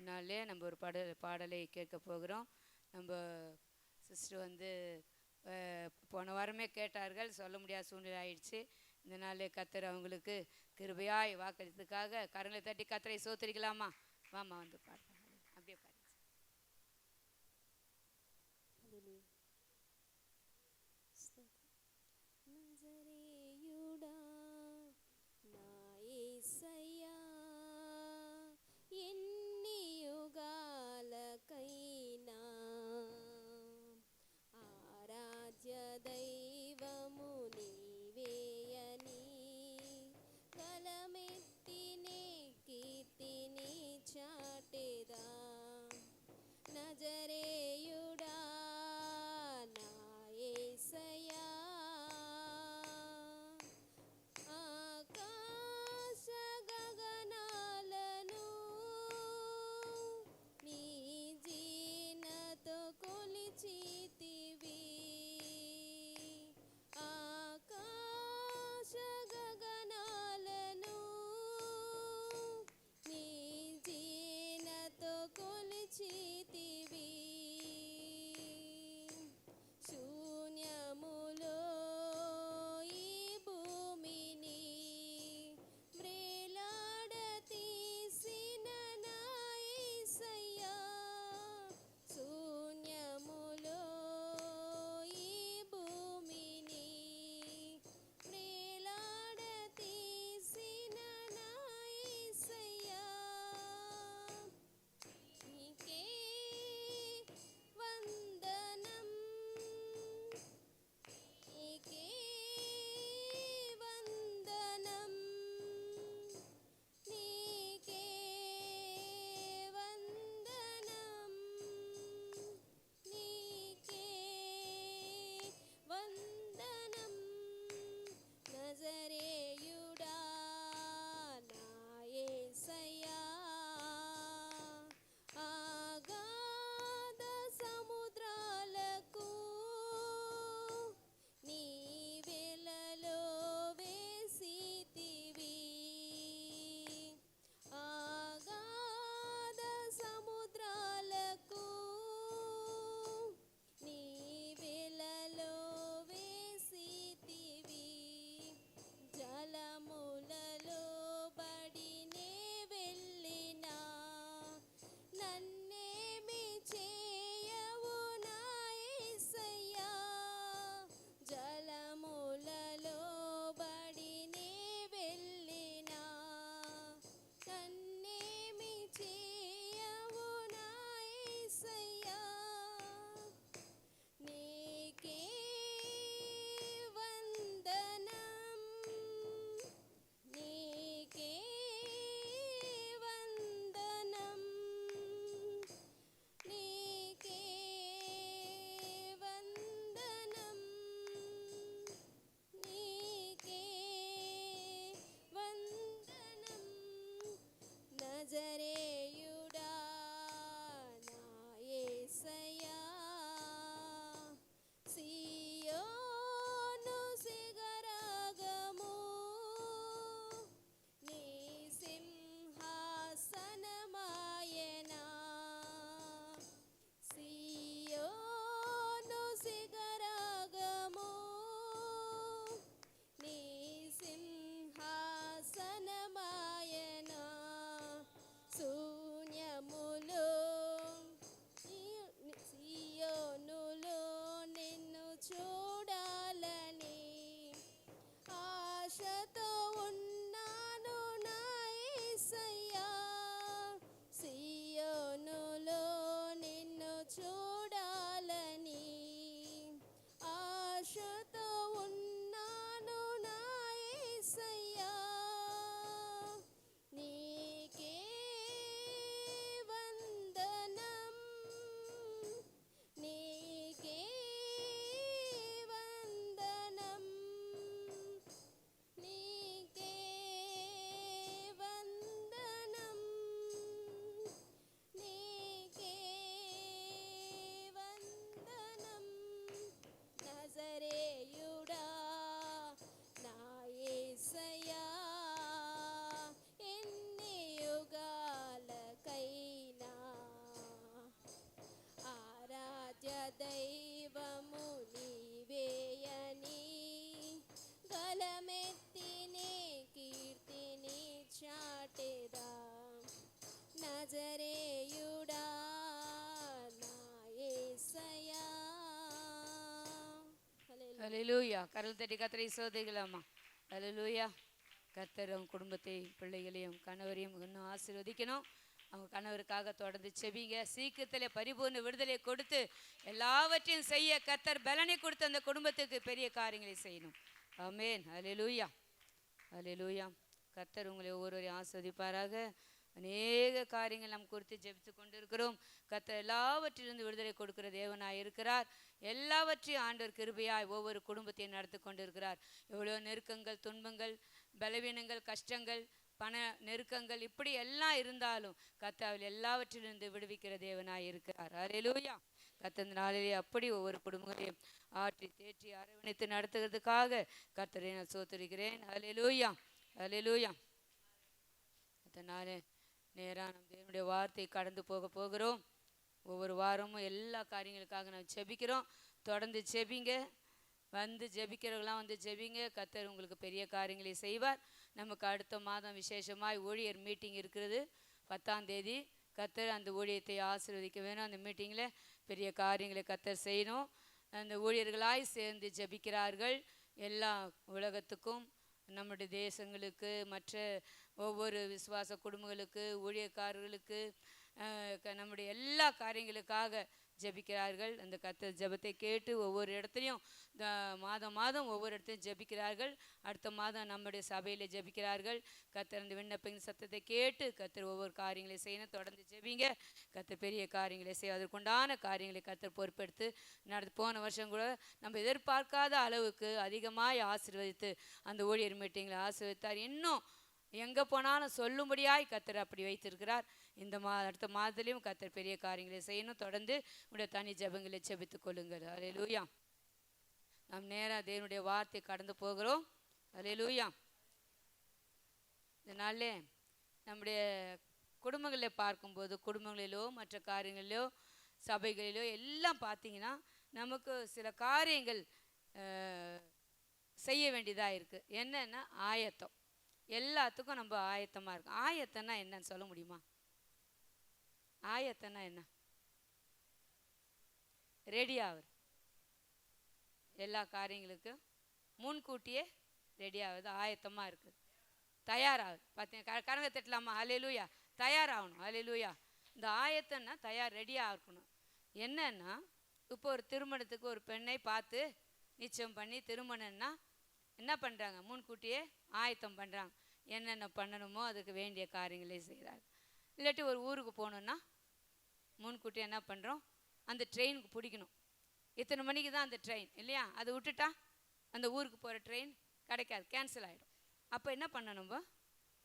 நாளே நம்ம ஒரு பாடலை கேட்க போகிறோம். நம்ம சிஸ்டர் வந்து போன வாரமே கேட்டார்கள், சொல்ல முடியாத சூழ்நிலை ஆயிடுச்சு. இந்த நாள் கத்தர் அவங்களுக்கு கிருபையாய் வாக்களித்ததுக்காக கரங்களை தட்டி கத்தரை சோத்தரிக்கலாமா? வாமா வந்து பாடுறாங்க, அப்படியே பாருங்க. నజరేయుడా నా యేసయ్యా, ఎన్ని యుగాలకైనా ఆరాధ్య దైవము నీవేయని గలమెత్తినే కీర్తిని చాటెదా. அல்லேலூயா. கரல் தட்டி கத்தரை சோதிக்கலாமா? அல்லேலூயா. கர்த்தர் அவங்க குடும்பத்தையும் பிள்ளைகளையும் கணவரையும் இன்னும் ஆசீர்வதிக்கணும். அவங்க கணவருக்காக தொடர்ந்து செபிங்க. சீக்கிரத்தில் பரிபூர்ண விடுதலை கொடுத்து எல்லாவற்றையும் செய்ய கர்த்தர் பலனை கொடுத்து அந்த குடும்பத்துக்கு பெரிய காரியங்களை செய்யணும். ஆமென். அல்லேலூயா. அல்லேலூயா. கர்த்தர் உங்களை ஒவ்வொருவரையும் ஆஸ்வதிப்பாராக. அநேக காரியங்கள் நாம் குறித்து ஜெபித்து கொண்டு இருக்கிறோம். கர்த்தர் எல்லாவற்றிலிருந்து விடுதலை கொடுக்கிற தேவனாய் இருக்கிறார். எல்லாவற்றையும் ஆண்டவர் கிருபையாய் ஒவ்வொரு குடும்பத்தையும் நடத்தி கொண்டு இருக்கிறார். எவ்வளோ நெருக்கங்கள், துன்பங்கள், பலவீனங்கள், கஷ்டங்கள், பண நெருக்கங்கள் இப்படி எல்லாம் இருந்தாலும் கர்த்தர் எல்லாவற்றிலிருந்து விடுவிக்கிற தேவனாய் இருக்கிறார். அல்லேலூயா. கர்த்தர் இந்த நாளிலே அப்படி ஒவ்வொரு குடும்பங்களையும் ஆற்றி தேற்றி அரவணைத்து நடத்துகிறதுக்காக கர்த்தரை நான் சோத்திருக்கிறேன். அல்லேலூயா. அல்லேலூயா. அதனால நேராக நம் தேவனுடைய வார்த்தை கடந்து போகிறோம். ஒவ்வொரு வாரமும் எல்லா காரியங்களுக்காக நாம் ஜெபிக்கிறோம். தொடர்ந்து ஜெபிங்க. வந்து ஜெபிக்கிறவங்களாம் வந்து ஜெபிங்க. கர்த்தர் உங்களுக்கு பெரிய காரியங்களை செய்வார். நமக்கு அடுத்த மாதம் விசேஷமாய் ஊழியர் மீட்டிங் இருக்கிறது. 10ஆம் தேதி. கர்த்தர் அந்த ஊழியத்தை ஆசீர்வதிக்க வேணும். அந்த மீட்டிங்கில் பெரிய காரியங்களை கர்த்தர் செய்யணும். அந்த ஊழியர்களாய் சேர்ந்து ஜெபிக்கிறார்கள். எல்லா உலகத்துக்கும், நம்முடைய தேசங்களுக்கு, மற்ற ஒவ்வொரு விசுவாச குடும்பங்களுக்கு, ஊழியக்காரர்களுக்கு, நம்முடைய எல்லா காரியங்களுக்காக ஜெபிக்கிறார்கள். அந்த கர்த்தர் ஜெபத்தை கேட்டு ஒவ்வொரு இடத்துலையும் மாதம் மாதம் ஒவ்வொரு இடத்துலையும் ஜெபிக்கிறார்கள். அடுத்த மாதம் நம்முடைய சபையில் ஜெபிக்கிறார்கள். கர்த்தர் அந்த விண்ணப்பத்தின் சத்தத்தை கேட்டு கர்த்தர் ஒவ்வொரு காரியங்களை செய்யணும். தொடர்ந்து ஜெபிங்க. கர்த்தர் பெரிய காரியங்களை செய்ய அதற்குண்டான காரியங்களை கர்த்தர் பொறுப்பெடுத்து நடந்து போன வருஷம் கூட நம்ம எதிர்பார்க்காத அளவுக்கு அதிகமாய் ஆசீர்வதித்து அந்த ஊழியர் மீட்டிங்கில் ஆசீர்வதித்தார். இன்னும் எங்கே போனாலும் சொல்லும்படியாய் கர்த்தர் அப்படி வைத்திருக்கிறார். இந்த அடுத்த மாதத்துலேயும் கர்த்தர் பெரிய காரியங்களை செய்யணும். தொடர்ந்து உடைய தனி ஜெபங்களை ஜெபித்துக் கொள்ளுங்கள். அல்லேலூயா. நாம் நேராக தேவனுடைய வார்த்தை கடந்து போகிறோம். அல்லேலூயா. இதனால நம்முடைய குடும்பங்களில் பார்க்கும்போது, குடும்பங்களிலோ மற்ற காரியங்களிலோ சபைகளிலோ எல்லாம் பார்த்தீங்கன்னா நமக்கு சில காரியங்கள் செய்ய வேண்டியதாக இருக்குது. என்னன்னா ஆயத்தம். எல்லாத்துக்கும் நம்ம ஆயத்தமாக இருக்கும். ஆயத்தம்னா என்னன்னு சொல்ல முடியுமா? ஆயத்தம்னா என்ன? ரெடி ஆகுது. எல்லா காரியங்களுக்கும் முன்கூட்டியே ரெடி ஆகுது, ஆயத்தமாக இருக்குது, தயாராகுது. பார்த்தீங்க கரங்க தட்டலாமா? அல்லேலூயா. தயாராகணும். அல்லேலூயா. இந்த ஆயத்தம்னா தயார், ரெடியாக இருக்கணும். என்னன்னா இப்போ ஒரு திருமணத்துக்கு ஒரு பெண்ணை பார்த்து நிச்சயம் பண்ணி திருமணம்னா என்ன பண்ணுறாங்க? முன்கூட்டியே ஆயத்தம் பண்ணுறாங்க. என்னென்ன பண்ணணுமோ அதுக்கு வேண்டிய காரியங்களே செய்கிறாங்க. இல்லாட்டி ஒரு ஊருக்கு போகணுன்னா முன்கூட்டியே என்ன பண்ணுறோம்? அந்த ட்ரெயினுக்கு பிடிக்கணும். இத்தனை மணிக்கு தான் அந்த ட்ரெயின் இல்லையா? அதை விட்டுட்டா அந்த ஊருக்கு போகிற ட்ரெயின் கிடைக்காது, கேன்சல் ஆகிடும். அப்போ என்ன பண்ணணும்?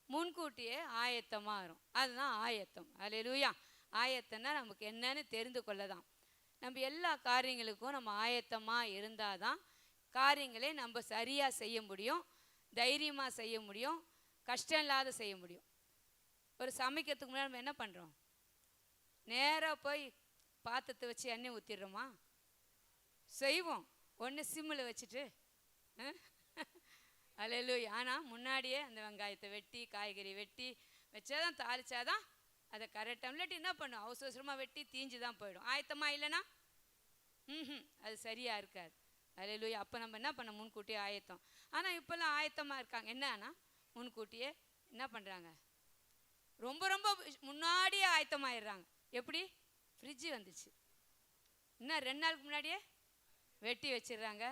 முன்கூட்டியே ஆயத்தமாக வரும். அதுதான் ஆயத்தம். அல்லேலூயா. ஆயத்தம்னா நமக்கு என்னன்னு தெரிந்து கொள்ளதான். நம்ம எல்லா காரியங்களுக்கும் நம்ம ஆயத்தமாக இருந்தால் தான் காரியங்களை நம்ம சரியாக செய்ய முடியும், தைரியமாக செய்ய முடியும், கஷ்டம் இல்லாத செய்ய முடியும். ஒரு சமைக்கிறதுக்கு முன்னாடி நம்ம என்ன பண்ணுறோம்? நேராக போய் பாத்திரத்தை வச்சு எண்ணெய் ஊற்றிடுறோமா? செய்வோம். ஒன்று சிம்மில் வச்சுட்டு அல்லேலூயா. ஆனால் முன்னாடியே அந்த வெங்காயத்தை வெட்டி காய்கறி வெட்டி வச்சாதான் தாளிச்சாதான் அதை கரெக்டாக. இல்லாட்டி என்ன பண்ணும்? அவசர அவசரமாக வெட்டி தீஞ்சு தான் போயிடும். ஆயத்தமாக இல்லைன்னா அது சரியாக இருக்காது. அல்லேலூயா. அப்போ நம்ம என்ன பண்ண? முன்கூட்டியே ஆயத்தம். ஆனால் இப்போல்லாம் ஆயத்தமாக இருக்காங்க. என்னன்னா முன்கூட்டியே என்ன பண்ணுறாங்க? ரொம்ப ரொம்ப முன்னாடியே ஆயத்தமாயிடுறாங்க. எப்படி? ஃப்ரிட்ஜு வந்துச்சு, இன்னும் 2 நாளுக்கு முன்னாடியே வெட்டி வச்சிடுறாங்க,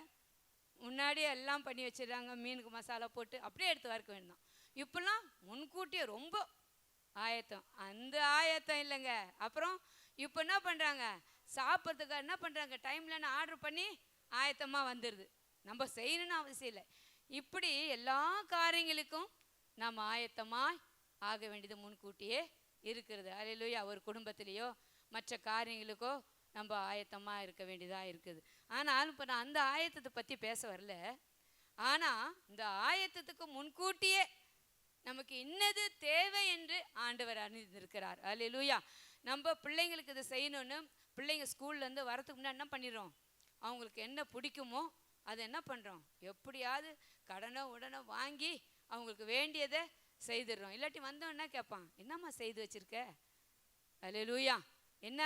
முன்னாடியே எல்லாம் பண்ணி வச்சிடுறாங்க. மீனுக்கு மசாலா போட்டு அப்படியே எடுத்து வறுக்க வேண்டாம். இப்போல்லாம் முன்கூட்டியே ரொம்ப ஆயத்தம். அந்த ஆயத்தம் இல்லைங்க. அப்புறம் இப்போ என்ன பண்ணுறாங்க? சாப்பிட்றதுக்கு என்ன பண்ணுறாங்க? டைம்லன்னு ஆர்டர் பண்ணி ஆயத்தமாக வந்துடுது. நம்ம செய்யணும்னு அவசியம் இல்லை. இப்படி எல்லா காரியங்களுக்கும் நாம் ஆயத்தமாக ஆக வேண்டியது முன்கூட்டியே இருக்கிறது. அல்லேலூயா. ஒரு குடும்பத்திலேயோ மற்ற காரியங்களுக்கோ நம்ம ஆயத்தமாக இருக்க வேண்டியதாக இருக்குது. ஆனால் இப்போ நான் அந்த ஆயத்தத்தை பற்றி பேச வரல. ஆனால் இந்த ஆயத்தத்துக்கு முன்கூட்டியே நமக்கு இன்னது தேவை என்று ஆண்டவர் அறிந்திருக்கிறார். அல்லேலூயா. நம்ம பிள்ளைங்களுக்கு இதை செய்யணும்னு பிள்ளைங்க ஸ்கூல்லேருந்து வரத்துக்கு முன்னாடி என்ன பண்ணிடுறோம்? அவங்களுக்கு என்ன பிடிக்குமோ அதை என்ன பண்ணுறோம்? எப்படியாவது கடனோ உடனோ வாங்கி அவங்களுக்கு வேண்டியதை செய்துடுறோம். இல்லாட்டி வந்தோம் என்ன கேட்பான்? என்னம்மா செய்து வச்சுருக்க? அல்லேலூயா. என்ன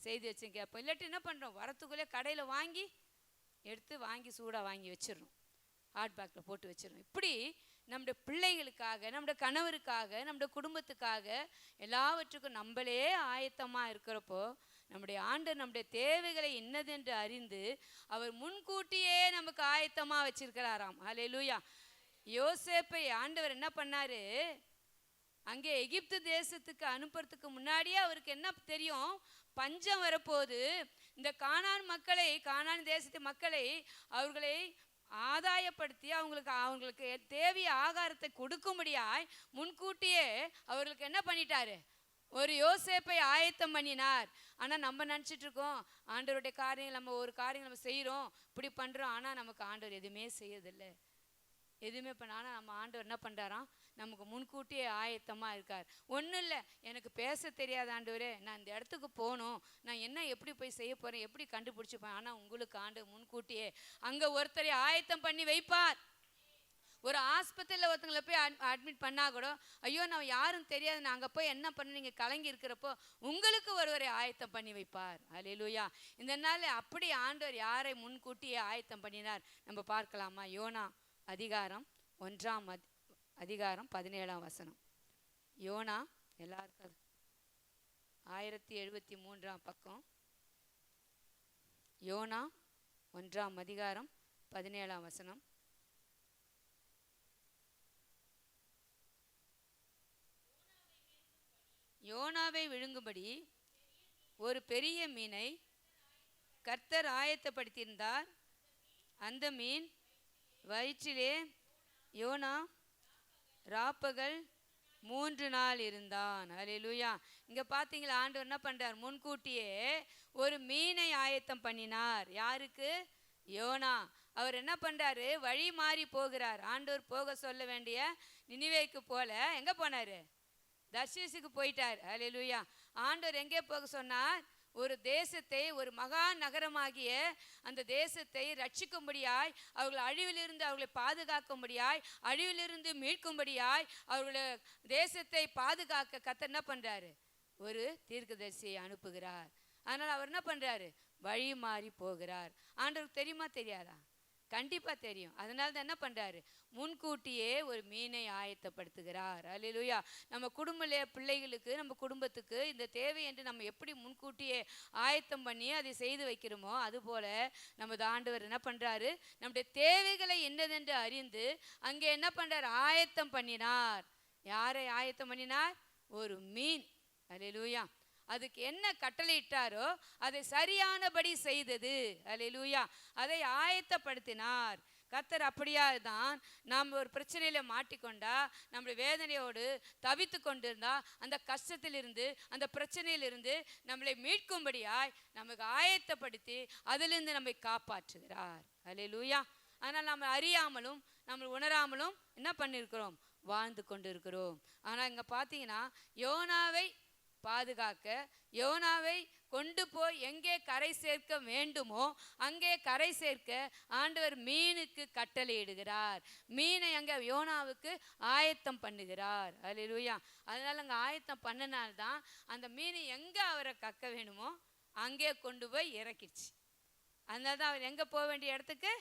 செய்து வச்சுன்னு கேட்போம். இல்லாட்டி என்ன பண்ணுறோம்? வரத்துக்குள்ளே கடையில் வாங்கி எடுத்து வாங்கி சூடாக வாங்கி வச்சிடணும், ஹாட் பேக்கில் போட்டு வச்சிடணும். இப்படி நம்முடைய பிள்ளைகளுக்காக, நம்முடைய கணவருக்காக, நம்முடைய குடும்பத்துக்காக எல்லாவற்றுக்கும் நம்மளே ஆயத்தமாக இருக்கிறப்போ நம்முடைய ஆண்டவர் நம்முடைய தேவைகளை என்னதென்று அறிந்து அவர் முன்கூட்டியே நமக்கு ஆயத்தமாக வச்சிருக்கிறாராம். ஹல்லேலூயா. யோசேப்பை ஆண்டவர் என்ன பண்ணாரு, அங்கே எகிப்து தேசத்துக்கு அனுப்புறதுக்கு முன்னாடியே அவருக்கு என்ன தெரியும், பஞ்சம் வரப்போது, இந்த கானான் தேசத்து மக்களை அவர்களை ஆதாயப்படுத்தி அவங்களுக்கு தேவைய ஆகாரத்தை கொடுக்கும்படியாய் முன்கூட்டியே அவர்களுக்கு என்ன பண்ணிட்டாரு, ஒரு யோசேப்பை ஆயத்தம் பண்ணினார். ஆனால் நம்ம நினச்சிட்டு இருக்கோம் ஆண்டவருடைய காரியங்கள், நம்ம ஒரு காரியங்கள் நம்ம செய்கிறோம், இப்படி பண்ணுறோம், ஆனால் நமக்கு ஆண்டவர் எதுவுமே செய்யறதில்லை, எதுவுமே ஆனால் நம்ம ஆண்டவர் என்ன பண்ணுறாராம், நமக்கு முன்கூட்டியே ஆயத்தமாக இருக்கார். ஒன்றும் இல்லை, எனக்கு பேச தெரியாத ஆண்டவரே, நான் இந்த இடத்துக்கு போகணும், நான் என்ன எப்படி போய் செய்ய போகிறேன், எப்படி கண்டுபிடிச்சிப்பேன், ஆனால் உங்களுக்கு ஆண்டவர் முன்கூட்டியே அங்கே ஒருத்தரை ஆயத்தம் பண்ணி வைப்பார். ஒரு ஆஸ்பத்திரியில் ஒருத்தங்களை போய் அட்மிட் பண்ணால் கூட, ஐயோ நான் யாரும் தெரியாது, நான் அங்கே போய் என்ன பண்ண, நீங்கள் கலங்கி இருக்கிறப்போ உங்களுக்கு ஒருவரை ஆயத்தம் பண்ணி வைப்பார். ஹல்லேலூயா. இந்த நாள் அப்படி ஆண்டவர் யாரை முன்கூட்டியே ஆயத்தம் பண்ணினார் நம்ம பார்க்கலாமா? யோனா அதிகாரம் 1:17. யோனா, எல்லாருக்கும் 1073 பக்கம். யோனா 1:17. யோனாவை விழுங்கும்படி ஒரு பெரிய மீனை கர்த்தர் ஆயத்தப்படுத்தியிருந்தார். அந்த மீன் வயிற்றிலே யோனா ராப்பகல் 3 நாள் இருந்தான். ஹல்லேலூயா. இங்கே பார்த்தீங்களா, ஆண்டவர் என்ன பண்ணுறார், முன்கூட்டியே ஒரு மீனை ஆயத்தம் பண்ணினார். யாருக்கு? யோனா. அவர் என்ன பண்ணுறாரு, வழி மாறி போகிறார். ஆண்டவர் போக சொல்ல வேண்டிய நினிவேக்கு போல எங்கே போனார், தர்ஷீசுக்கு போயிட்டார். ஹல்லேலூயா. ஆண்டவர் எங்கே போக சொன்னார், ஒரு தேசத்தை, ஒரு மகா நகரமாகிய அந்த தேசத்தை ரட்சிக்கும்படியாய், அவர்கள் அழிவிலிருந்து அவர்களை பாதுகாக்கும்படியாய், அழிவிலிருந்து மீட்கும்படியாய், அவர்கள தேசத்தை பாதுகாக்க கர்த்தர் என்ன பண்ணுறாரு, ஒரு தீர்க்கதரிசியை அனுப்புகிறார். அதனால் அவர் என்ன பண்ணுறாரு, வழி மாறி போகிறார். ஆண்டவருக்கு தெரியுமா தெரியாதா? கண்டிப்பாக தெரியும். அதனால தான் என்ன பண்ணுறாரு, முன்கூட்டியே ஒரு மீனை ஆயத்தப்படுத்துகிறார். அல்லேலூயா. நம்ம பிள்ளைகளுக்கு, நம்ம குடும்பத்துக்கு இந்த தேவை என்று நம்ம எப்படி முன்கூட்டியே ஆயத்தம் பண்ணி அதை செய்து வைக்கிறோமோ, அதுபோல் நமது ஆண்டவர் என்ன பண்ணுறாரு, நம்முடைய தேவைகளை என்னதென்று அறிந்து அங்கே என்ன பண்ணுறார், ஆயத்தம் பண்ணினார். யாரை ஆயத்தம் பண்ணினார்? ஒரு மீன். அல்லேலூயா. அதுக்கு என்ன கட்டளையிட்டாரோ அதை சரியானபடி செய்தது. அல்லேலூயா. அதை ஆயத்தப்படுத்தினார் கர்த்தர். அப்படியா தான் நாம் ஒரு பிரச்சனையில் மாட்டிக்கொண்டா, நம்முடைய வேதனையோடு தவித்து கொண்டிருந்தா, அந்த கஷ்டத்திலிருந்து, அந்த பிரச்சனையிலிருந்து நம்மளை மீட்கும்படியாய் நமக்கு ஆயத்தப்படுத்தி அதிலிருந்து நம்மை காப்பாற்றுகிறார். அல்லேலூயா. ஆனால் நம்ம அறியாமலும் நம்ம உணராமலும் என்ன பண்ணியிருக்கிறோம், வாழ்ந்து கொண்டு இருக்கிறோம். ஆனால் இங்கே பார்த்தீங்கன்னா, யோனாவை பாதுகாக்க, யோனாவை கொண்டு போய் எங்கே கரை சேர்க்க வேண்டுமோ அங்கே கரை சேர்க்க ஆண்டவர் மீனுக்கு கட்டளையிடுகிறார். மீனை அங்கே யோனாவுக்கு ஆயத்தம் பண்ணுகிறார். அல்லேலூயா. அதனால அங்கே ஆயத்தம் பண்ணனால்தான் அந்த மீன் எங்கே அவரை கக்க வேணுமோ அங்கே கொண்டு போய் இறக்கிடுச்சு. அதனால தான் அவர் எங்கே போக வேண்டிய இடத்துக்கு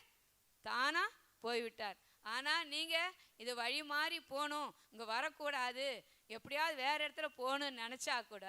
தானா போய்விட்டார். ஆனால் நீங்கள் இது வழி மாறி போகணும், இங்கே வரக்கூடாது, எப்படியாவது வேறு இடத்துல போகணும்னு நினச்சா கூட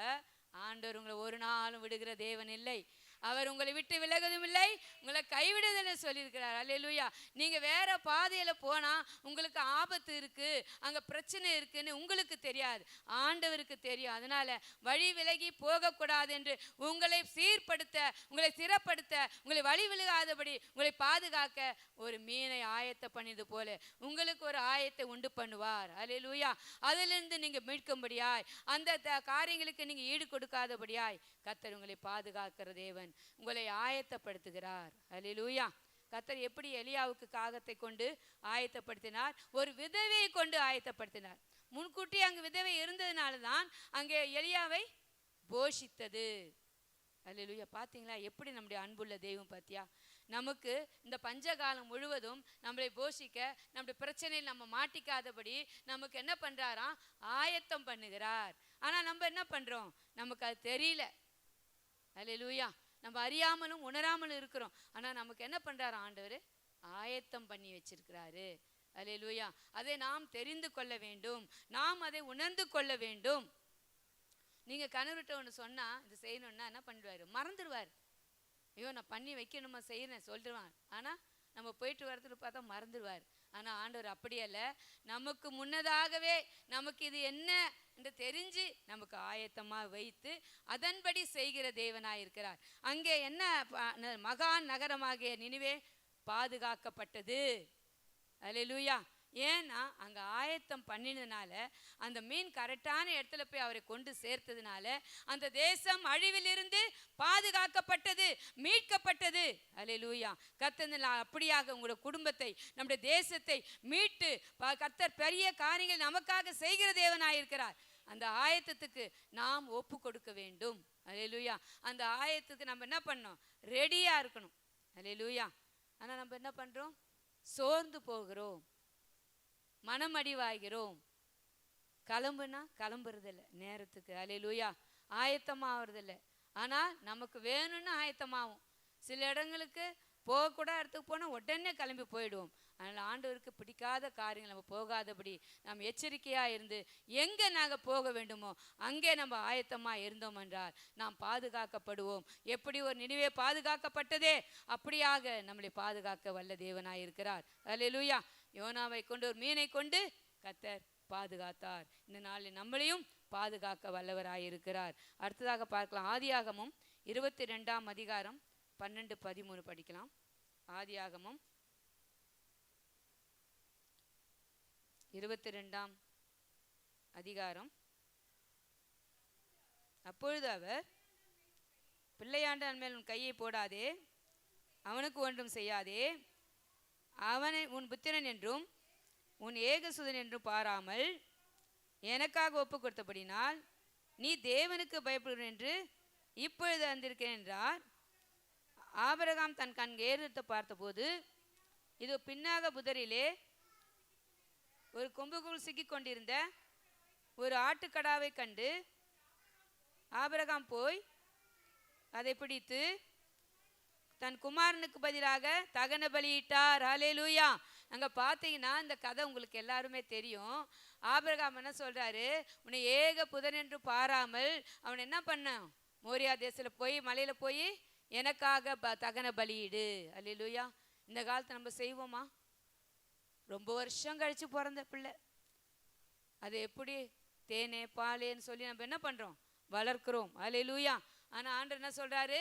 ஆண்டவர் உங்களை ஒரு நாளும் விடுகிற தேவன் இல்லை. அவர் உங்களை விட்டு விலகுவதும் இல்லை, உங்களை கைவிடுதலை சொல்லியிருக்கிறார். அல்லேலூயா. நீங்கள் வேற பாதையில் போனால் உங்களுக்கு ஆபத்து இருக்குது, அங்கே பிரச்சனை இருக்குன்னு உங்களுக்கு தெரியாது, ஆண்டவருக்கு தெரியும். அதனால் வழி விலகி போகக்கூடாது என்று உங்களை சீர்படுத்த, உங்களை சிறப்படுத்த, உங்களை வழி விலகாதபடி உங்களை பாதுகாக்க ஒரு மீனை ஆயத்த பண்ணியது போல உங்களுக்கு ஒரு ஆயத்தை உண்டு பண்ணுவார். அல்லேலூயா. அதிலிருந்து நீங்கள் மீட்கும்படியாய், அந்த காரியங்களுக்கு நீங்கள் ஈடு கொடுக்காதபடியாய் கர்த்தர் உங்களை பாதுகாக்கிற தேவன், உங்களை ஆயத்தப்படுத்துகிறார். அல்லேலூயா. கர்த்தர் எப்படி எலியாவுக்கு காகத்தை கொண்டு ஆயத்தப்படுத்தினார், ஒரு விதவையை கொண்டு ஆயத்தப்படுத்தினார். முன்கூட்டி அங்கு விதவை இருந்ததுனால தான் அங்கே எலியாவை போஷித்தது. அல்லேலூயா. பார்த்தீங்களா எப்படி நம்முடைய அன்புள்ள தெய்வம் பார்த்தியா. நமக்கு இந்த பஞ்சகாலம் முழுவதும் நம்மளை போஷிக்க, நம்முடைய பிரச்சனையில் நம்ம மாட்டிக்காதபடி நமக்கு என்ன பண்ணுறாராம், ஆயத்தம் பண்ணுகிறார். ஆனால் நம்ம என்ன பண்ணுறோம், நமக்கு அது தெரியல. அல்லேலூயா. நம்ம அறியாமலும் உணராமலும் இருக்கிறோம். ஆனால் நமக்கு என்ன பண்ணுறாரு ஆண்டவர்? ஆயத்தம் பண்ணி வச்சிருக்கிறாரு. அல்லேலூயா. அதை நாம் தெரிந்து கொள்ள வேண்டும், நாம் அதை உணர்ந்து கொள்ள வேண்டும். நீங்கள் கணவர்கிட்ட ஒன்று சொன்னால் இது செய்யணுன்னா என்ன பண்ணிடுவார்? மறந்துடுவார். ஐயோ நான் பண்ணி வைக்கணுமா, செய்யணும் சொல்லிடுவான். ஆனால் நம்ம போயிட்டு வரதுக்கு பார்த்தா மறந்துடுவார். ஆனால் ஆண்டவர் அப்படியல்ல, நமக்கு முன்னதாகவே நமக்கு இது என்ன என்று தெரிஞ்சு நமக்கு ஆயத்தமாக வைத்து அதன்படி செய்கிற தேவனாக இருக்கிறார். அங்கே என்ன மகான் நகரமாகிய நினிவே பாதுகாக்கப்பட்டது. அல்லேலூயா. ஏன்னா அங்கே ஆயத்தம் பண்ணினதுனால, அந்த மீன் கரெக்டான இடத்துல போய் அவரை கொண்டு சேர்த்ததுனால அந்த தேசம் அழிவிலிருந்து பாதுகாக்கப்பட்டது, மீட்கப்பட்டது. அல்லேலூயா. கர்த்தர் அப்படியாக உங்களுடைய குடும்பத்தை, நம்முடைய தேசத்தை மீட்டு கர்த்தர் பெரிய காரியங்கள் நமக்காக செய்கிற தேவனாயிருக்கிறார். அந்த ஆயத்தத்துக்கு நாம் ஒப்பு கொடுக்க வேண்டும். அல்லேலூயா. அந்த ஆயத்துக்கு நம்ம என்ன பண்ணணும்? ரெடியாக இருக்கணும். அல்லேலூயா. ஆனால் நம்ம என்ன பண்ணுறோம்? சோர்ந்து போகிறோம், மனமடிவாகிறோம். கிளம்புனா கிளம்புறதில்ல நேரத்துக்கு. அல்லேலூயா. ஆயத்தமாகறதில்ல. ஆனால் நமக்கு வேணும்னு ஆயத்தமாகும். சில இடங்களுக்கு போகக்கூட இடத்துக்கு போனால் உடனே கிளம்பி போயிடுவோம். அதனால் ஆண்டவருக்கு பிடிக்காத காரியங்கள் நம்ம போகாதபடி நாம் எச்சரிக்கையாக இருந்து எங்கே நாங்கள் போக வேண்டுமோ அங்கே நம்ம ஆயத்தமாக இருந்தோம் என்றால் நாம் பாதுகாக்கப்படுவோம். எப்படி ஒரு நினிவே பாதுகாக்கப்பட்டதே அப்படியாக நம்மளை பாதுகாக்க வல்ல தேவனாய் இருக்கிறார். அல்லேலூயா. யோனாவை கொண்டு, ஒரு மீனை கொண்டு கர்த்தர் பாதுகாத்தார். இந்த நாளில் நம்மளையும் பாதுகாக்க வல்லவராயிருக்கிறார். அடுத்ததாக பார்க்கலாம். ஆதியாகமம் 22ஆம் அதிகாரம் 12-13 படிக்கலாம். ஆதியாகமம் 22ஆம் அதிகாரம். அப்பொழுது அவர், பிள்ளையாண்டான் மேல் உன் கையை போடாதே, அவனுக்கு ஒன்றும் செய்யாதே, அவனை உன் புத்திரன் என்றும் உன் ஏகசுதன் என்றும் பாராமல் எனக்காக ஒப்பு கொடுத்தபடினால் நீ தேவனுக்கு பயப்படுகிறேன் என்று இப்பொழுது அறிந்திருக்கிறேன் என்றார். ஆபிரகாம் தன் கண் ஏறெடுத்து பார்த்தபோது இது பின்னாக புதரிலே ஒரு கொம்புக்குள் சிக்கிக் கொண்டிருந்த ஒரு ஆட்டுக்கடாவை கண்டு ஆபிரகாம் போய் அதை பிடித்து தன் குமாரனுக்கு பதிலாக தகன பலியிட்டார். ஹல்லேலூயா. அங்கே பார்த்தீங்கன்னா இந்த கதை உங்களுக்கு எல்லாருமே தெரியும். ஆபிரகாம் என்ன சொல்கிறாரு? உன்னை ஏக புதன் என்று பாராமல் அவன் என்ன பண்ணான்? மோரியா தேசத்தில் போய் மலையில் போய் எனக்காக தகன பலியிடு. ஹல்லேலூயா. இந்த காலத்தை நம்ம செய்வோமா? ரொம்ப வருஷம் கழித்து பிறந்த பிள்ளை, அது எப்படி தேனே பாலேன்னு சொல்லி நம்ம என்ன பண்ணுறோம்? வளர்க்குறோம். ஹல்லேலூயா. ஆனால் ஆண்டவர் என்ன சொல்கிறாரு?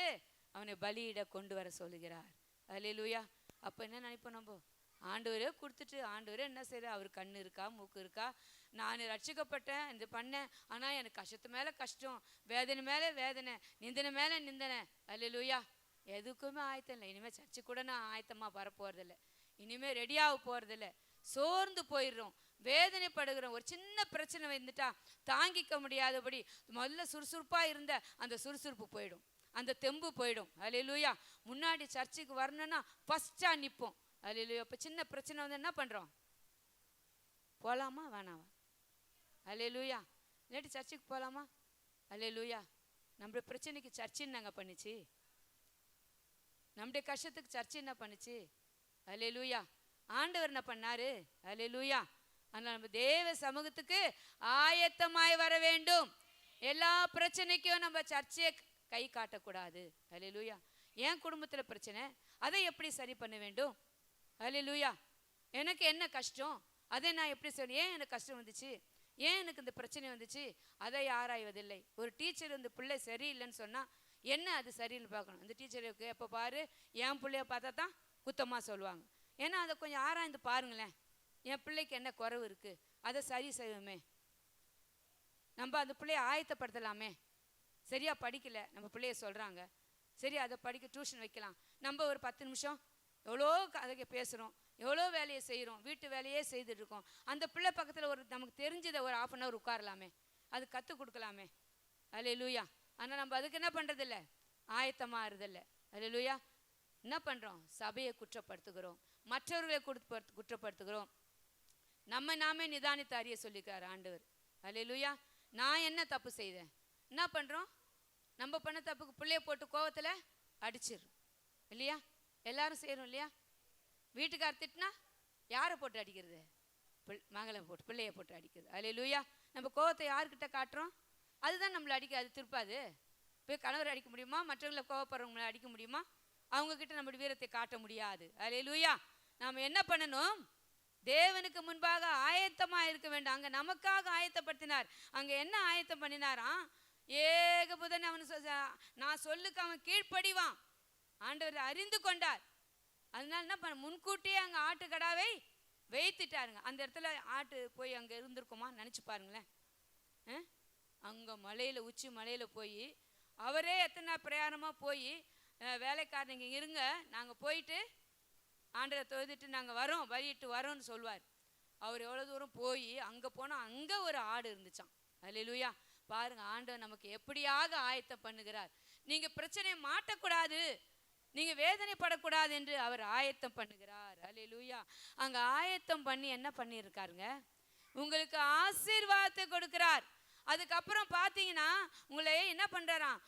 அவனை பலியிட கொண்டு வர சொல்லுகிறார். ஹல்லேலூயா. அப்போ என்ன நினைப்போம் நம்ம? ஆண்டவரே கொடுத்துட்டு ஆண்டவரே என்ன செய்யற? அவர் கண்ணு இருக்கா, மூக்கு இருக்கா? நான் ரட்சிக்கப்பட்டேன், இது பண்ணேன், ஆனால் எனக்கு கஷ்டத்து மேலே கஷ்டம், வேதனை மேலே வேதனை, நிந்தனை மேலே நிந்தனை. ஹல்லேலூயா. எதுக்குமே ஆயத்தம் இல்லை. இனிமேல் சர்ச்சு கூட நான் ஆயத்தமாக வரப்போகிறதில்ல, இனிமேல் ரெடியாக போகிறதில்ல. சோர்ந்து போயிடுறோம், வேதனைப்படுகிறோம். ஒரு சின்ன பிரச்சனை வந்துட்டா தாங்கிக்க முடியாதபடி முதல்ல சுறுசுறுப்பாக இருந்த அந்த சுறுசுறுப்பு போயிடும், அந்த தெம்பு போயிடும். ஹல்லேலூயா. முன்னாடி சர்ச்சுக்கு வரணும்னா ஃபஸ்ட்டாக நிற்போம். ஹல்லேலூயா. இப்போ சின்ன பிரச்சனை வந்து என்ன பண்ணுறோம்? போகலாமா வேணாவா? ஹல்லேலூயா. இல்லாட்டி சர்ச்சுக்கு போகலாமா? ஹல்லேலூயா. நம்முடைய பிரச்சனைக்கு சர்ச்சு என்னங்க பண்ணுச்சு? நம்முடைய கஷ்டத்துக்கு சர்ச்சு என்ன பண்ணுச்சு? ஹல்லேலூயா. ஆண்டவர் என்ன பண்ணாரு? ஹல்லேலூயா. ஆனால் நம்ம தேவ சமூகத்துக்கு ஆயத்தமாய் வர வேண்டும். எல்லா பிரச்சனைக்கும் நம்ம சர்ச்சையை கை காட்டக்கூடாது. ஹல்லேலூயா. என் குடும்பத்தில் பிரச்சனை, அதை எப்படி சரி பண்ண வேண்டும்? ஹல்லேலூயா. எனக்கு என்ன கஷ்டம், அதை நான் எப்படி சரி, ஏன் எனக்கு கஷ்டம் வந்துச்சு, ஏன் எனக்கு இந்த பிரச்சனை வந்துச்சு, அதை ஆராய்வதில்லை. ஒரு டீச்சர் வந்து பிள்ளை சரியில்லைன்னு சொன்னால் என்ன அது சரியில்லை பார்க்கணும். அந்த டீச்சருக்கு எப்போ பாரு என் பிள்ளைய பார்த்தா தான் குத்தமாக சொல்லுவாங்க. ஏன்னா அதை கொஞ்சம் ஆராய்ந்து பாருங்களேன். என் பிள்ளைக்கு என்ன குறைவு இருக்குது, அதை சரி செய்வோமே. நம்ம அந்த பிள்ளைய ஆயத்தப்படுத்தலாமே. சரியாக படிக்கலை நம்ம பிள்ளைய சொல்கிறாங்க, சரி அதை படிக்க டியூஷன் வைக்கலாம். நம்ம ஒரு 10 நிமிஷம் எவ்வளோ அதை பேசுகிறோம், எவ்வளோ வேலையை செய்கிறோம், வீட்டு வேலையே செய்துட்ருக்கோம். அந்த பிள்ளை பக்கத்தில் ஒரு நமக்கு தெரிஞ்சதை ஒரு 1/2 hour உட்காரலாமே, அது கற்றுக் கொடுக்கலாமே. ஹல்லேலூயா. ஆனால் நம்ம அதுக்கு என்ன பண்ணுறதில்ல, ஆயத்தமாக இருதில்லை. ஹல்லேலூயா. என்ன பண்ணுறோம்? சபையை குற்றப்படுத்துகிறோம், மற்றவர்களை குற்றப்படுத்துகிறோம். நாமே நிதானித்து அறிய சொல்லிக்கிறார் ஆண்டவர். ஹல்லேலூயா. நான் என்ன தப்பு செய்தேன்? என்ன பண்ணுறோம்? நம்ம பண்ண தப்புக்கு பிள்ளைய போட்டு கோவத்தில் அடிச்சிடும் இல்லையா? எல்லாரும் செய்கிறோம் இல்லையா? வீட்டுக்கார் திட்டினா யாரை போட்டு அடிக்கிறது? மகளை போட்டு, பிள்ளையை போட்டு அடிக்கிறது. அல்லேலூயா. நம்ம கோவத்தை யார்கிட்ட காட்டுறோம்? அதுதான் நம்மளை அடிக்க, அது திருப்பாது. போய் கணவர் அடிக்க முடியுமா? மற்றவங்களை கோவப்படுறவங்களை அடிக்க முடியுமா? அவங்கக்கிட்ட நம்மளுடைய வீரத்தை காட்ட முடியாது. அல்லேலூயா. நாம் என்ன பண்ணணும்? தேவனுக்கு முன்பாக ஆயத்தமாக இருக்க வேண்டும். அங்கே நமக்காக ஆயத்தப்படுத்தினார். அங்கே என்ன ஆயத்தம் பண்ணினாராம்? ஏகபுதன் அவனு நான் சொல்லுக்கு அவன் கீழ்ப்படிவான். ஆண்டவர் அறிந்து கொண்டார். அதனால என்ன பண்ண, முன்கூட்டியே அங்கே ஆட்டுக்கடாவை வைத்துட்டாருங்க. அந்த இடத்துல ஆட்டு போய் அங்கே இருந்திருக்குமா? நினச்சி பாருங்களேன். அங்கே மலையில், உச்சி மலையில் போய் அவரே எத்தனை பிரயாணமாக போய் வேலைக்காரங்க இருங்க, நாங்கள் போயிட்டு ஆண்டரை தொழுதுட்டு நாங்கள் வரோம், வழியிட்டு வரோன்னு சொல்லுவார். அவர் எவ்வளோ தூரம் போய் அங்கே போனால் அங்கே ஒரு ஆடு இருந்துச்சான். அல்லேலூயா. பாருங்க, ஆண்டவர் நமக்கு எப்படியாக ஆயத்தம் பண்ணுகிறார். நீங்கள் பிரச்சனையை மாட்டக்கூடாது, நீங்கள் வேதனைப்படக்கூடாது என்று அவர் ஆயத்தம் பண்ணுகிறார். அல்லேலூயா. அங்கே ஆயத்தம் பண்ணி என்ன பண்ணியிருக்காருங்க? உங்களுக்கு ஆசீர்வாதத்தை கொடுக்கிறார். அதுக்கப்புறம் பார்த்தீங்கன்னா உங்களை என்ன பண்ணுறாராம்?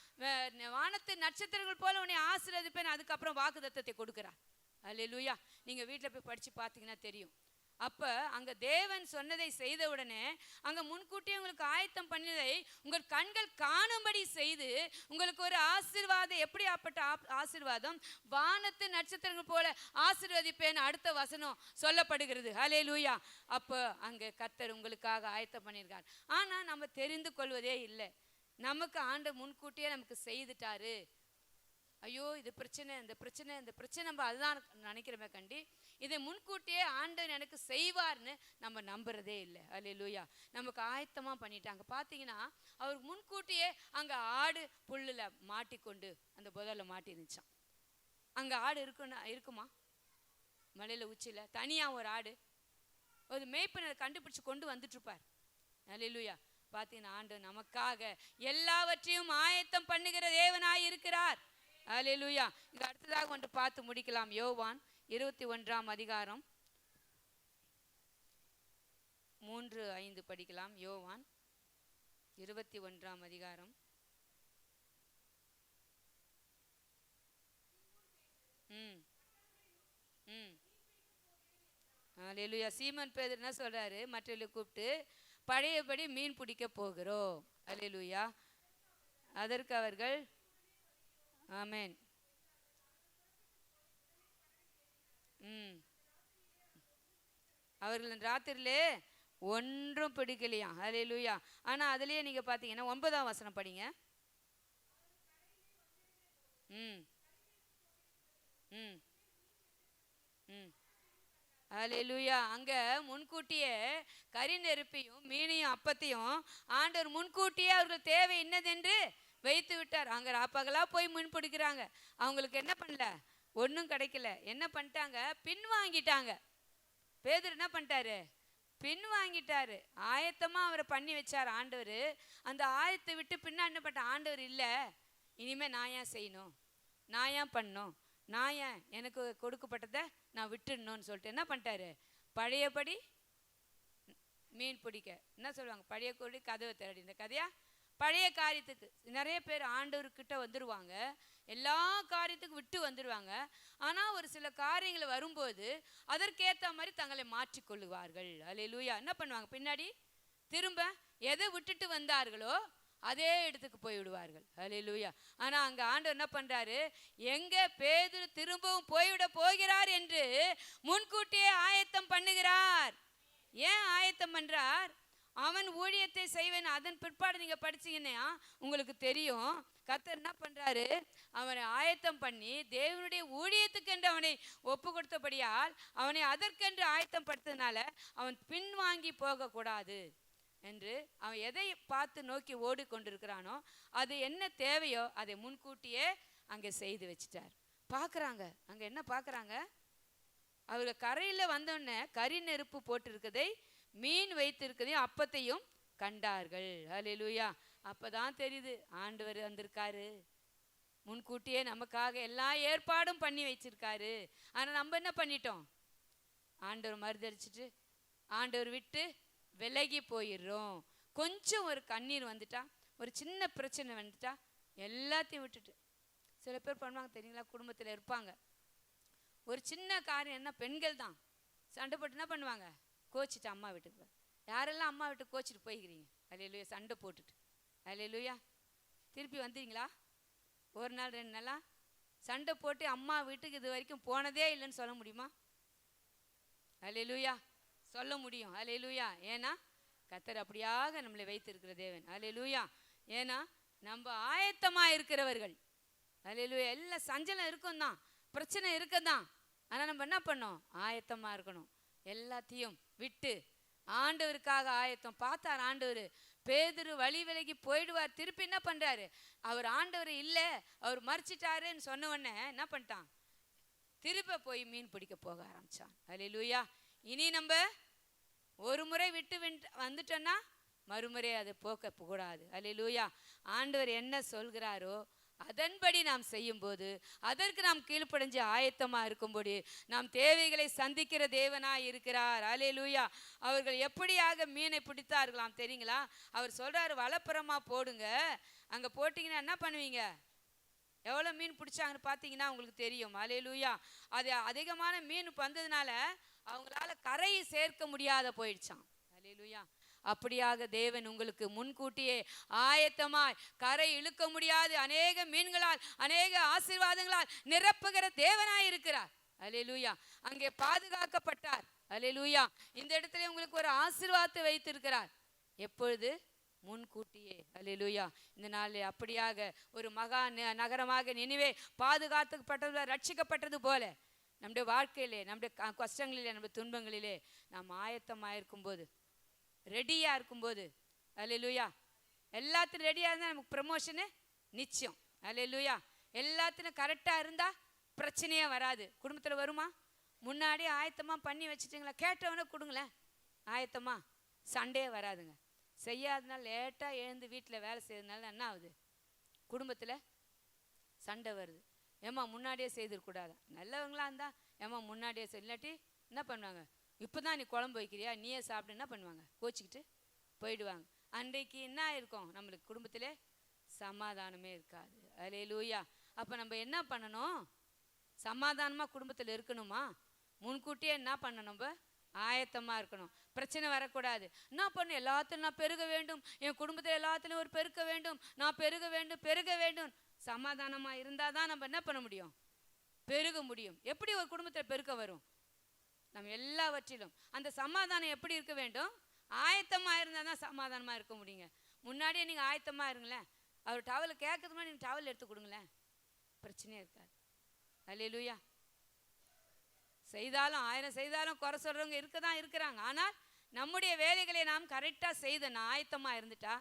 வானத்து நட்சத்திரங்கள் போல உன்னை ஆசீர்வதிப்பேன். அதுக்கப்புறம் வாக்குத்தத்தத்தை கொடுக்குறார். அல்லேலூயா. நீங்கள் வீட்டில் போய் படித்து பார்த்தீங்கன்னா தெரியும். அப்போ அங்கே தேவன் சொன்னதை செய்த உடனே அங்கே முன்கூட்டியே உங்களுக்கு ஆயத்தம் பண்ணினதை உங்கள் கண்கள் காணும்படி செய்து உங்களுக்கு ஒரு ஆசீர்வாதம். எப்படி ஆப்பட்ட ஆசீர்வாதம்? வானத்து நட்சத்திரங்கள் போல ஆசீர்வதிப்பேன் அடுத்த வசனம் சொல்லப்படுகிறது. அல்லேலூயா. அப்போ அங்கே கர்த்தர் உங்களுக்காக ஆயத்தம் பண்ணியிருக்கார். ஆனால் நம்ம தெரிந்து கொள்வதே இல்லை. நமக்கு ஆண்டவர் முன்கூட்டியே நமக்கு செய்துட்டாரு. ஐயோ இது பிரச்சனை, இந்த பிரச்சனை, இந்த பிரச்சனை, நம்ம அதுதான் நினைக்கிறோமே கண்டி. இதை முன்கூட்டியே ஆண்டவர் எனக்கு செய்வார்னு நம்ம நம்புறதே இல்லை. அல்லேலூயா. நமக்கு ஆயத்தமாக பண்ணிட்டாங்க. பார்த்தீங்கன்னா அவர் முன்கூட்டியே அங்கே ஆடு புல்லில் மாட்டிக்கொண்டு அந்த புதரில் மாட்டி இருந்துச்சான். அங்கே ஆடு இருக்குமா? மலையில் உச்சியில் தனியாக ஒரு ஆடு, ஒரு மேய்ப்பனை கண்டுபிடிச்சு கொண்டு வந்துட்டுருப்பார். அல்லேலூயா. பார்த்தீங்கன்னா ஆண்டவர் நமக்காக எல்லாவற்றையும் ஆயத்தம் பண்ணுகிற தேவனாய் இருக்கிறார். அல்லேலூயா. இங்க அடுத்ததாக ஒன்று பார்த்து முடிக்கலாம். யோவான் 21ஆம் அதிகாரம் 3-5 படிக்கலாம். யோவான் 21ஆம் அதிகாரம். அல்லேலூயா. சீமோன் பேதுரு என்ன சொல்றாரு? மற்றவர்களை கூப்பிட்டு பழையபடி மீன் பிடிக்க போகிறோம். அல்லேலூயா. அதற்கு அவர்கள் ஆமென். அவர்கள் ராத்திரிலே ஒன்றும் பிடிக்கலையா? அல்லேலூயா. ஆனால் அதுலேயே நீங்கள் பார்த்தீங்கன்னா 9ஆம் வசனம் படிங்க. அல்லேலூயா. அங்கே முன்கூட்டியே கறி நெருப்பையும் மீனையும் அப்பத்தையும் ஆண்டவர் முன்கூட்டியே அவர்கள் தேவை என்னதென்று வைத்து விட்டார். அங்கே ராப்பகலா போய் மீன் பிடிக்கிறாங்க. அவங்களுக்கு என்ன பண்ணல? ஒன்றும் கிடைக்கல. என்ன பண்ணிட்டாங்க? பின் வாங்கிட்டாங்க. பேதுரு என்ன பண்ணிட்டாரு? பின் வாங்கிட்டாரு. ஆயத்தமாக அவரை பண்ணி வச்சார் ஆண்டவர். அந்த ஆயத்தை விட்டு பின்னா என்ன பண்ண? ஆண்டவர் இல்லை, இனிமேல் நான் ஏன் செய்யணும், நான் ஏன் பண்ணணும், நான் ஏன் எனக்கு கொடுக்கப்பட்டதை நான் விட்டுடணும்னு சொல்லிட்டு என்ன பண்ணிட்டாரு? பழையபடி மீன் பிடிக்க என்ன சொல்லுவாங்க? பழைய கோடி கதவை தேடி. இந்த கதையா பழைய காரியத்துக்கு நிறைய பேர் ஆண்டவர்கிட்ட வந்துடுவாங்க, எல்லா காரியத்துக்கும் விட்டு வந்துடுவாங்க. ஆனால் ஒரு சில காரியங்கள் வரும்போது அதற்கேற்ற மாதிரி தங்களை மாற்றிக்கொள்ளுவார்கள். அல்லேலூயா. என்ன பண்ணுவாங்க? பின்னாடி திரும்ப எதை விட்டுட்டு வந்தார்களோ அதே இடத்துக்கு போய் விடுவார்கள். அல்லேலூயா. ஆனால் அங்கே ஆண்டவர் என்ன பண்ணுறாரு? எங்கே பேதுரு திரும்பவும் போய்விட போகிறார் என்று முன்கூட்டியே ஆயத்தம் பண்ணுகிறார். ஏன் ஆயத்தம் பண்ணுறார்? அவன் ஊழியத்தை செய்வேன். அதன் பிற்பாடு நீங்கள் படிச்சீங்கன்னா உங்களுக்கு தெரியும். கர்த்தர் என்ன பண்ணுறாரு? அவனை ஆயத்தம் பண்ணி தேவனுடைய ஊழியத்துக்கென்று அவனை ஒப்பு கொடுத்தபடியால் அவனை அதற்கென்று ஆயத்தம் படுத்ததுனால அவன் பின்வாங்கி போகக்கூடாது என்று அவன் எதை பார்த்து நோக்கி ஓடிக்கொண்டிருக்கிறானோ அது என்ன தேவையோ அதை முன்கூட்டியே அங்கே செய்து வச்சிட்டார். பார்க்குறாங்க, அங்கே என்ன பார்க்குறாங்க? அவர்கள் கரையில் வந்தோடனே கறி நெருப்பு போட்டிருக்கதை, மீன் வைத்திருக்கதையும் அப்பத்தையும் கண்டார்கள். அல்லேலூயா. அப்போதான் தெரியுது ஆண்டவர் வந்திருக்காரு, முன்கூட்டியே நமக்காக எல்லா ஏற்பாடும் பண்ணி வச்சிருக்காரு. ஆனால் நம்ம என்ன பண்ணிட்டோம்? ஆண்டவர் மறுதளிச்சுட்டு ஆண்டவர் விட்டு விலகி போயிடுறோம். கொஞ்சம் ஒரு கண்ணீர் வந்துட்டா, ஒரு சின்ன பிரச்சனை வந்துட்டா எல்லாத்தையும் விட்டுட்டு சில பேர் பண்ணுவாங்க தெரியுங்களா, குடும்பத்தில் இருப்பாங்க, ஒரு சின்ன காரியம் என்ன, பெண்கள் தான் சண்டை போட்டு என்ன பண்ணுவாங்க, கோச்சிட்டு அம்மா வீட்டுக்கு. யாரெல்லாம் அம்மா வீட்டுக்கு கோச்சிட்டு போய்க்கிறீங்க? அல்லேலூயா. சண்டை போட்டுட்டு அல்லேலூயா. திருப்பி வந்துடுங்களா? ஒரு நாள் 2 நாளா சண்டை போட்டு அம்மா வீட்டுக்கு இது வரைக்கும் போனதே இல்லைன்னு சொல்ல முடியுமா? அல்லேலூயா. சொல்ல முடியும். அல்லேலூயா. ஏன்னா கர்த்தர் அப்படியாக நம்மளை வைத்திருக்கிற தேவன். அல்லேலூயா. ஏன்னா நம்ம ஆயத்தமாக இருக்கிறவர்கள். அல்லேலூயா. எல்லாம் சஞ்சலம் இருக்கும் தான், பிரச்சனை இருக்க தான், ஆனால் நம்ம என்ன பண்ணோம், ஆயத்தமாக இருக்கணும். எல்லாத்தையும் விட்டு ஆண்டவருக்காக ஆயத்தம். பார்த்தார் ஆண்டவர், பேதுரு வழி விலகி போயிடுவார். திருப்பி என்ன பண்ணுறாரு, அவர் ஆண்டவர் இல்லை, அவர் மறிச்சிட்டாருன்னு சொன்ன உடனே என்ன பண்ணிட்டான், திருப்ப போய் மீன் பிடிக்க போக ஆரம்பிச்சான். அல்லேலூயா. இனி நம்ம ஒரு முறை விட்டு வந்துட்டோன்னா மறுமுறை அதை போக்க கூடாது. அல்லேலூயா. ஆண்டவர் என்ன சொல்கிறாரோ அதன்படி நாம் செய்யும்போது, அதற்கு நாம் கீழ்ப்படைஞ்சு ஆயத்தமாக இருக்கும்போது நாம் தேவைகளை சந்திக்கிற தேவனாய் இருக்கிறார். அல்லேலூயா. அவர்கள் எப்படியாக மீனை பிடித்தார்களாம் தெரியுங்களா? அவர் சொல்கிறாரு, வலப்புறமாக போடுங்க, அங்கே போட்டிங்கன்னா என்ன பண்ணுவீங்க, எவ்வளோ மீன் பிடிச்சாங்கன்னு பார்த்தீங்கன்னா உங்களுக்கு தெரியும். அல்லேலூயா. அது அதிகமான மீன் வந்ததுனால அவங்களால கரையை சேர்க்க முடியாத போயிடுச்சான். அல்லேலூயா. அப்படியாக தேவன் உங்களுக்கு முன்கூட்டியே ஆயத்தமாய் கரை இழுக்க முடியாது அநேக மீன்களால் அநேக ஆசீர்வாதங்களால் நிரப்புகிற தேவனாய் இருக்கிறார். அல்லேலூயா. அங்கே பாதுகாக்கப்பட்டார். அல்லேலூயா. இந்த இடத்துல உங்களுக்கு ஒரு ஆசீர்வாதத்தை வைத்திருக்கிறார். எப்பொழுது? முன்கூட்டியே. அல்லேலூயா. இந்த நாளில் அப்படியாக ஒரு மகா நகரமாக நினிவே பாதுகாக்கப்பட்டது, ரட்சிக்கப்பட்டது போல நம்முடைய வாழ்க்கையிலே, நம்முடைய கஷ்டங்களிலே, நம்முடைய துன்பங்களிலே நாம் ஆயத்தமாக இருக்கும்போது, ரெடியாக இருக்கும்போது, அல்லேலூயா, எல்லாத்திலும் ரெடியாக இருந்தால் நமக்கு ப்ரமோஷனு நிச்சயம். அல்லேலூயா. எல்லாத்திலும் கரெக்டாக இருந்தால் பிரச்சனையே வராது. குடும்பத்தில் வருமா? முன்னாடி ஆயத்தமாக பண்ணி வச்சுட்டிங்களா, கேட்டவனே கொடுங்களேன், ஆயத்தமாக சண்டையே வராதுங்க. செய்யாதனால லேட்டாக எழுந்து வீட்டில் வேலை செய்யறதுனால என்ன ஆகுது, குடும்பத்தில் சண்டை வருது. ஏம்மா முன்னாடியே செய்திருக்கூடாது. நல்லவங்களாக இருந்தால் ஏம்மா முன்னாடியே செய், இல்லாட்டி என்ன பண்ணுவாங்க, இப்போ தான் நீ குழம்பு வைக்கிறியா, நீயே சாப்பிட்டு என்ன பண்ணுவாங்க, கோச்சிக்கிட்டு போயிடுவாங்க. அன்றைக்கு என்ன இருக்கும், நம்மளுக்கு குடும்பத்திலே சமாதானமே இருக்காது. அல்லேலூயா. அப்போ நம்ம என்ன பண்ணணும், சமாதானமாக குடும்பத்தில் இருக்கணுமா, முன்கூட்டியே என்ன பண்ணணும், நம்ம ஆயத்தமாக இருக்கணும். பிரச்சனை வரக்கூடாது. என்ன பண்ணணும், எல்லாத்திலும் நான் பெருக வேண்டும், என் குடும்பத்தில் எல்லாத்திலும் ஒரு பெருக்க வேண்டும், நான் பெருக வேண்டும் பெருக வேண்டும். சமாதானமாக இருந்தால் தான் நம்ம என்ன பண்ண முடியும், பெருக முடியும். எப்படி ஒரு குடும்பத்தில் பெருக்க வரும், நம்ம எல்லாவற்றிலும் அந்த சமாதானம் எப்படி இருக்க வேண்டும், ஆயத்தமாக இருந்தால் தான் சமாதானமாக இருக்க முடியுங்க. முன்னாடியே நீங்கள் ஆயத்தமாக இருங்களேன், அவர் டவல் கேட்கறது மாதிரி நீங்கள் டவல் எடுத்து கொடுங்களேன், பிரச்சனையே இருக்காது. அல்லேலூயா. செய்தாலும் 1000 செய்தாலும் குறை சொல்கிறவங்க இருக்க தான் இருக்கிறாங்க. ஆனால் நம்முடைய வேலைகளை நாம் கரெக்டாக செய்த ஆயத்தமாக இருந்துட்டா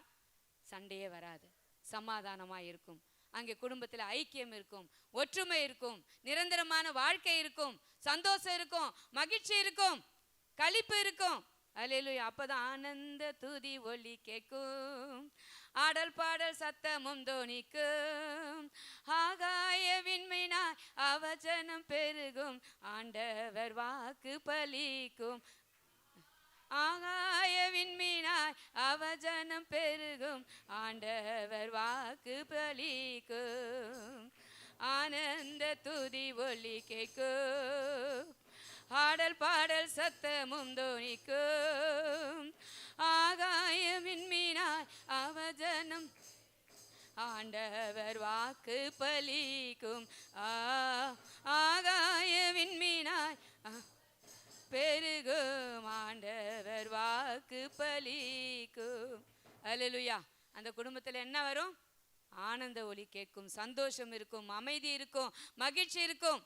சண்டையே வராது, சமாதானமாக இருக்கும். அங்கே குடும்பத்தில் ஐக்கியம் இருக்கும், ஒற்றுமை இருக்கும், நிரந்தரமான வாழ்க்கை இருக்கும், சந்தோஷம் இருக்கும், மகிழ்ச்சி இருக்கும், களிப்பு இருக்கும். அல்லேலூயா. அப்பதான் ஆனந்த துதி ஒலி கேட்கும், ஆடல் பாடல் சத்தமும் தோனிக்கும், ஆகாய விண்மீனாய் அவஜனம் பெருகும், ஆண்டவர் வாக்கு பலிக்கும். ஆகாய விண்மீனாய் அவஜனம் பெருகும், ஆண்டவர் வாக்கு பலிக்கும், ஆனந்த துதி ஒலி கேட்கும், ஆடல் பாடல் சத்தமும் தோனிக்கும், ஆகாய விண்மீனாய் அவஜனம், ஆண்டவர் வாக்கு பலிக்கும். ஆகாய விண்மீனாய் பெருகும், ஆண்டவர் வாக்கு பலிக்கும். அல்லேலூயா. அந்த குடும்பத்தில் என்ன வரும், ஆனந்த ஒலி கேட்கும், சந்தோஷம் இருக்கும், அமைதி இருக்கும், மகிழ்ச்சி இருக்கும்,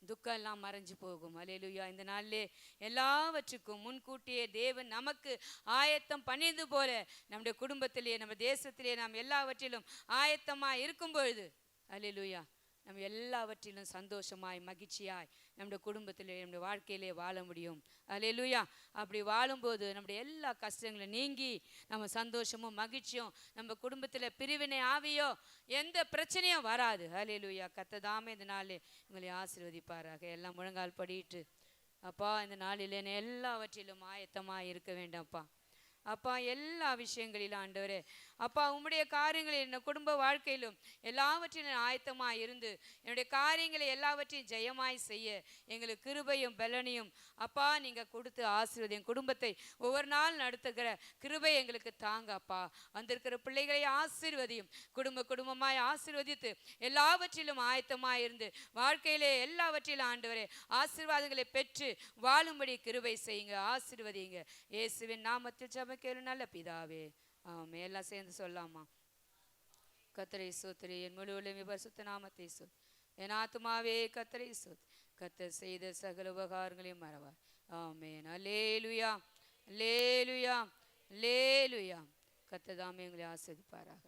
துக்கம் எல்லாம் மறைஞ்சு போகும். அல்லேலூயா. இந்த நாளிலே எல்லாவற்றுக்கும் முன்கூட்டியே தேவன் நமக்கு ஆயத்தம் பண்ணியது போல நம்முடைய குடும்பத்திலே, நம்ம தேசத்திலே நாம் எல்லாவற்றிலும் ஆயத்தமாய் இருக்கும் பொழுது, அல்லேலூயா, நம்ம எல்லாவற்றிலும் சந்தோஷமாய் மகிழ்ச்சியாய் நம்முடைய குடும்பத்திலே, நம்முடைய வாழ்க்கையிலே வாழ முடியும். அல்லேலூயா. அப்படி வாழும்போது நம்முடைய எல்லா கஷ்டங்களும் நீங்கி நம்ம சந்தோஷமும் மகிழ்ச்சியும், நம்ம குடும்பத்தில் பிரிவினை ஆவியோ எந்த பிரச்சனையும் வராது. அல்லேலூயா. கர்த்தர் இந்த நாளிலே உங்களை ஆசீர்வதிப்பாராக. எல்லாம் முழங்கால் படிட்டு, அப்பா இந்த நாளிலே எல்லாவற்றிலும் ஆயத்தமாக இருக்க வேண்டாம்ப்பா. அப்பா எல்லா விஷயங்களிலும் ஆண்டவரே அப்பா உம்முடைய காரியங்களில் என் குடும்ப வாழ்க்கையிலும் எல்லாவற்றிலும் ஆயத்தமாய் இருந்து என்னுடைய காரியங்களை எல்லாவற்றையும் ஜெயமாய் செய்ய எங்களுக்கு கிருபையும் பலனையும் அப்பா நீங்க கொடுத்து ஆசீர்வதியும். குடும்பத்தை ஒவ்வொரு நாள் நடத்துகிற கிருபை எங்களுக்கு தாங்க அப்பா. வந்திருக்கிற பிள்ளைகளை ஆசீர்வதியும். குடும்பமாய் ஆசீர்வதித்து எல்லாவற்றிலும் ஆயத்தமாய் இருந்து வாழ்க்கையிலே எல்லாவற்றிலும் ஆண்டவரே ஆசீர்வாதங்களை பெற்று வாழும்படி கிருபை செய்யுங்க, ஆசீர்வதிங்க. இயேசுவின் நாமத்தில் ஜெபிக்கிறேன் நல்ல பிதாவே, ஆமென். எல்லாம் சேர்ந்து சொல்லலாமா? கர்த்தரை ஸ்தோத்திரி, என் முழு உள்ளமே பரிசுத்த நாமத்தை சொல். என் ஆத்துமாவே கர்த்தரை ஸ்தோத்திரி. கர்த்தர் செய்த சகல உபகாரங்களையும் மறவார். ஆமென். அல்லேலூயா, அல்லேலூயா, அல்லேலூயா. கர்த்தர் தாமே உங்களை ஆசீர்வதிப்பாராக.